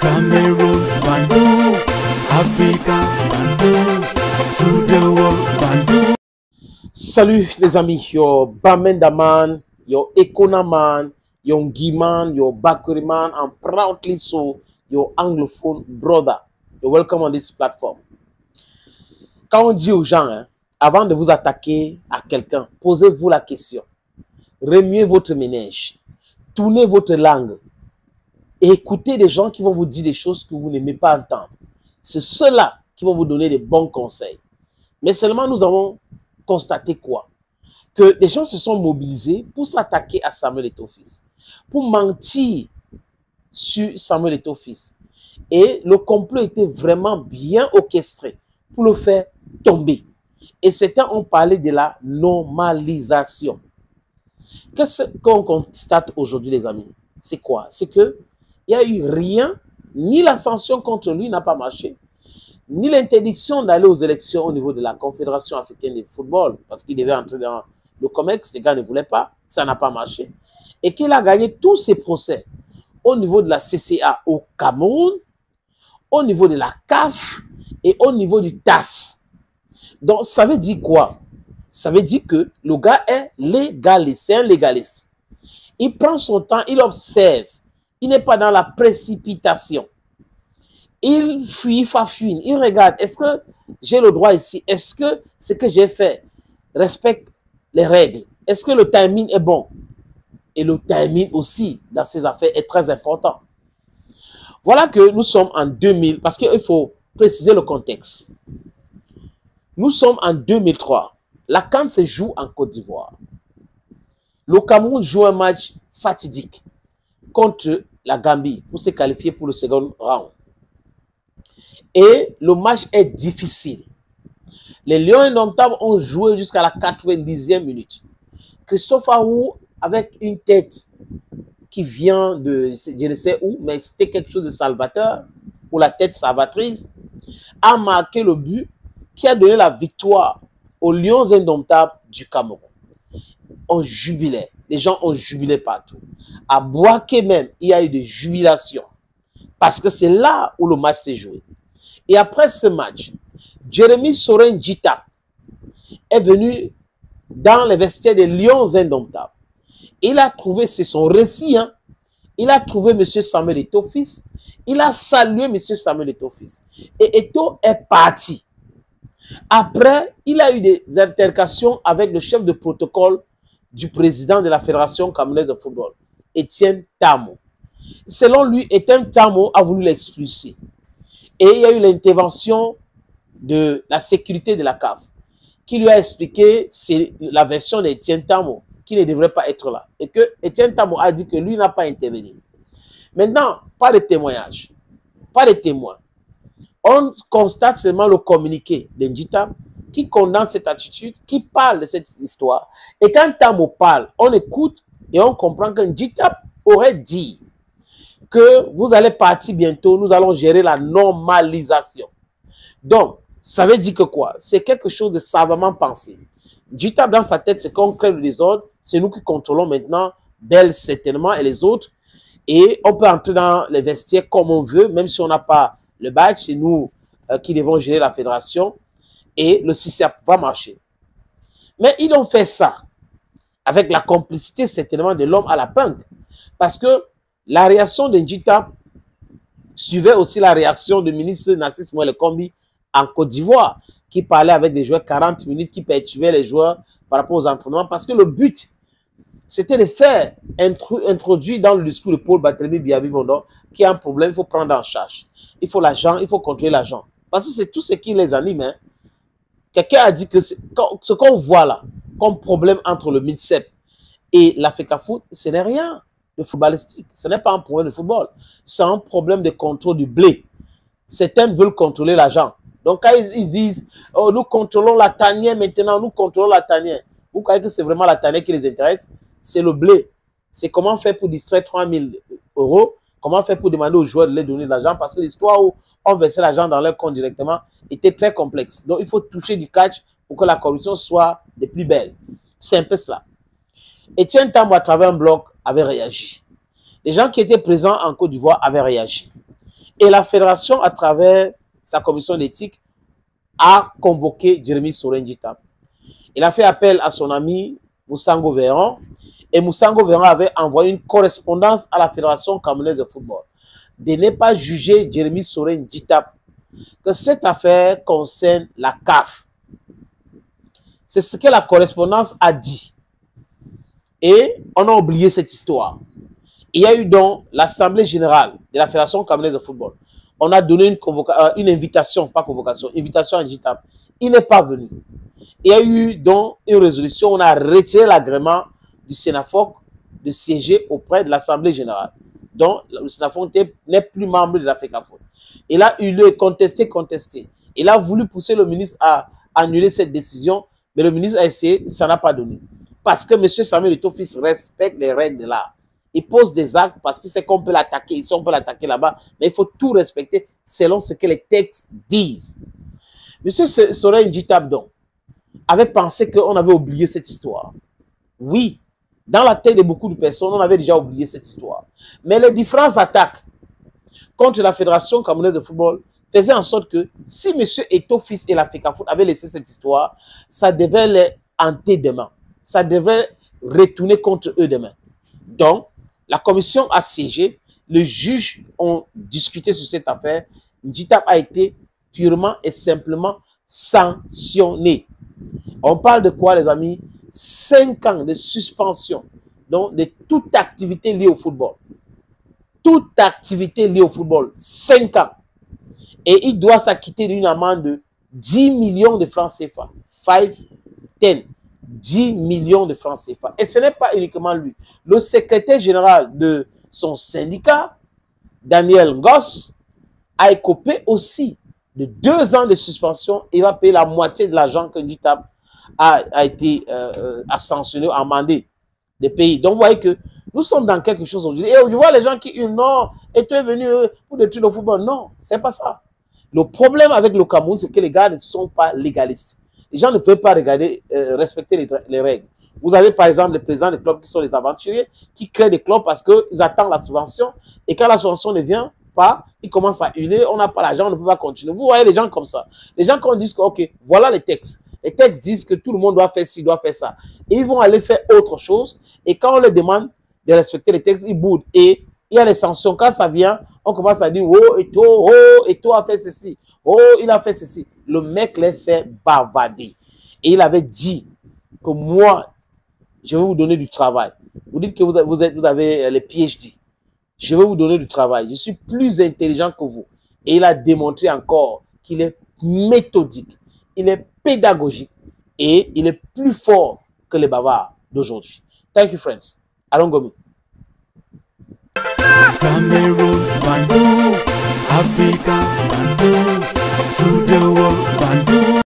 Cameroon, Bandung, Africa, Bandung, to the world, Bandung. Salut les amis, your Bamendaman, your Ekonaman, your Ngiman, your Bakuriman, and proudly so, your Anglophone brother. You're welcome on this platform. Quand on dit aux gens, hein, avant de vous attaquer à quelqu'un, posez-vous la question. Remuez votre ménage. Tournez votre langue. Et écoutez des gens qui vont vous dire des choses que vous n'aimez pas entendre. C'est ceux-là qui vont vous donner des bons conseils. Mais seulement nous avons constaté quoi? Que les gens se sont mobilisés pour s'attaquer à Samuel Eto'o-Fils, pour mentir sur Samuel Eto'o-Fils. Et le complot était vraiment bien orchestré pour le faire tomber. Et certains ont parlé de la normalisation. Qu'est-ce qu'on constate aujourd'hui, les amis? C'est quoi? C'est que il n'y a eu rien, ni la sanction contre lui n'a pas marché, ni l'interdiction d'aller aux élections au niveau de la Confédération africaine de football, parce qu'il devait entrer dans le COMEX, les gars ne voulaient pas, ça n'a pas marché. Et qu'il a gagné tous ses procès au niveau de la CCA au Cameroun, au niveau de la CAF et au niveau du TAS. Donc, ça veut dire quoi? Ça veut dire que le gars est légaliste, c'est un légaliste. Il prend son temps, il observe. Il n'est pas dans la précipitation. Il fuit, il fafouine, il regarde. Est-ce que j'ai le droit ici? Est-ce que ce que j'ai fait respecte les règles? Est-ce que le timing est bon? Et le timing aussi, dans ces affaires, est très important. Voilà que nous sommes en 2000, parce qu'il faut préciser le contexte. Nous sommes en 2003. La CAN se joue en Côte d'Ivoire. Le Cameroun joue un match fatidique contre la Gambie pour se qualifier pour le second round. Et le match est difficile. Les Lions Indomptables ont joué jusqu'à la 90e minute. Christophe Ahou, avec une tête qui vient de, je ne sais où, mais c'était quelque chose de salvateur, ou la tête salvatrice, a marqué le but qui a donné la victoire aux Lions Indomptables du Cameroun. On jubilait. Les gens ont jubilé partout. À Bouaké même, il y a eu des jubilations. Parce que c'est là où le match s'est joué. Et après ce match, Jérémy Soren Djita est venu dans les vestiaires des Lions Indomptables. Il a trouvé, c'est son récit, hein, il a trouvé M. Samuel Eto'o-Fils. Il a salué M. Samuel Eto'o-Fils. Et Eto'o est parti. Après, il a eu des altercations avec le chef de protocole du président de la Fédération camerounaise de football, Etienne Tamo. Selon lui, Etienne Tamo a voulu l'expulser. Et il y a eu l'intervention de la sécurité de la CAF, qui lui a expliqué c'est la version d'Etienne Tamo, qui ne devrait pas être là. Et que Etienne Tamo a dit que lui n'a pas intervenu. Maintenant, pas de témoignage, pas de témoins. On constate seulement le communiqué d'Ndjita qui condamne cette attitude, qui parle de cette histoire. Et quand Tamo parle, on écoute et on comprend que Ndjita aurait dit que vous allez partir bientôt, nous allons gérer la normalisation. Donc, ça veut dire que quoi? C'est quelque chose de savamment pensé. Ndjita, dans sa tête, c'est qu'on crée le désordre, c'est nous qui contrôlons maintenant, Bell certainement et les autres. Et on peut entrer dans les vestiaires comme on veut, même si on n'a pas le badge, c'est nous qui devons gérer la fédération. Et le système va marcher. Mais ils ont fait ça avec la complicité certainement de l'homme à la punk. Parce que la réaction de Ndjita suivait aussi la réaction du ministre Narcisse Moelle Kombi en Côte d'Ivoire, qui parlait avec des joueurs 40 minutes, qui perturbaient les joueurs par rapport aux entraînements. Parce que le but, c'était de faire introduire dans le discours de Paul Barthélémy Biabi-Vondor qu'il y a un problème, il faut prendre en charge. Il faut l'argent, il faut contrôler l'argent. Parce que c'est tout ce qui les anime, hein. Quelqu'un a dit que ce qu'on voit là, comme problème entre le MINSEP et l'Africafoot, ce n'est rien de footballistique. Ce n'est pas un problème de football. C'est un problème de contrôle du blé. Certains veulent contrôler l'argent. Donc quand ils disent, oh, nous contrôlons la tanière maintenant, nous contrôlons la tanière. Vous croyez que c'est vraiment la tanière qui les intéresse? C'est le blé. C'est comment faire pour distraire 3 000 €, comment faire pour demander aux joueurs de les donner de l'argent, parce que l'histoire où on versait l'argent dans leur compte directement était très complexe. Donc, il faut toucher du catch pour que la corruption soit des plus belles. C'est un peu cela. Etienne Tamo, à travers un blog, avait réagi. Les gens qui étaient présents en Côte d'Ivoire avaient réagi. Et la fédération, à travers sa commission d'éthique, a convoqué Jérémy Soren Djitap. Il a fait appel à son ami Moussango Véran. Et Moussango Véran avait envoyé une correspondance à la Fédération camerounaise de football de ne pas juger Jérémy Soren Djitap, que cette affaire concerne la CAF. C'est ce que la correspondance a dit. Et on a oublié cette histoire. Il y a eu donc l'Assemblée générale de la Fédération camerounaise de football. On a donné une invitation, pas convocation, invitation à Djitap. Il n'est pas venu. Il y a eu donc une résolution, on a retiré l'agrément du Sénafoc de siéger auprès de l'Assemblée générale. Donc, le Sénafoc n'est plus membre de la FECAFOOT. Il a eu lieu contesté. Il a voulu pousser le ministre à annuler cette décision, mais le ministre a essayé, ça n'a pas donné. Parce que M. Samuel Eto'o-Fils respecte les règles de l'art. Il pose des actes parce qu'il sait qu'on peut l'attaquer ici, on peut l'attaquer là-bas, mais il faut tout respecter selon ce que les textes disent. M. Soren Djitap, donc, avait pensé qu'on avait oublié cette histoire. Oui, dans la tête de beaucoup de personnes, on avait déjà oublié cette histoire. Mais les différentes attaques contre la Fédération camerounaise de football faisaient en sorte que si M. Eto'o-Fils et la FECAFOOT avaient laissé cette histoire, ça devait les hanter demain. Ça devrait retourner contre eux demain. Donc, la commission a siégé, les juges ont discuté sur cette affaire. Djitap a été purement et simplement sanctionné. On parle de quoi, les amis? 5 ans de suspension, donc de toute activité liée au football. Toute activité liée au football, 5 ans. Et il doit s'acquitter d'une amende de 10 millions de francs CFA. 10 millions de francs CFA. Et ce n'est pas uniquement lui. Le secrétaire général de son syndicat, Daniel Ngoss, a écopé aussi de 2 ans de suspension. Il va payer la moitié de l'argent que Djitap a été sanctionné, amendé des pays. Donc, vous voyez que nous sommes dans quelque chose aujourd'hui. Et je vois les gens qui disent non, et tu es venu pour détruire le football. Non, c'est pas ça. Le problème avec le Cameroun, c'est que les gars ne sont pas légalistes. Les gens ne peuvent pas respecter les règles. Vous avez par exemple les présidents des clubs qui sont les aventuriers, qui créent des clubs parce qu'ils attendent la subvention. Et quand la subvention ne vient pas, ils commencent à hurler, on n'a pas l'argent, on ne peut pas continuer. Vous voyez les gens comme ça. Les gens qui disent que, ok, voilà les textes. Les textes disent que tout le monde doit faire ci, doit faire ça. Et ils vont aller faire autre chose. Et quand on leur demande de respecter les textes, ils boudent. Et il y a les sanctions. Quand ça vient, on commence à dire, oh, Eto'o a fait ceci. Oh, il a fait ceci. Le mec les fait bavarder. Et il avait dit que moi, je vais vous donner du travail. Vous dites que vous avez les PhD. Je vais vous donner du travail. Je suis plus intelligent que vous. Et il a démontré encore qu'il est méthodique. Il est pédagogique. Et il est plus fort que les bavards d'aujourd'hui. Thank you, friends. Allons, Gomi. Cameroon, Bandung, Africa.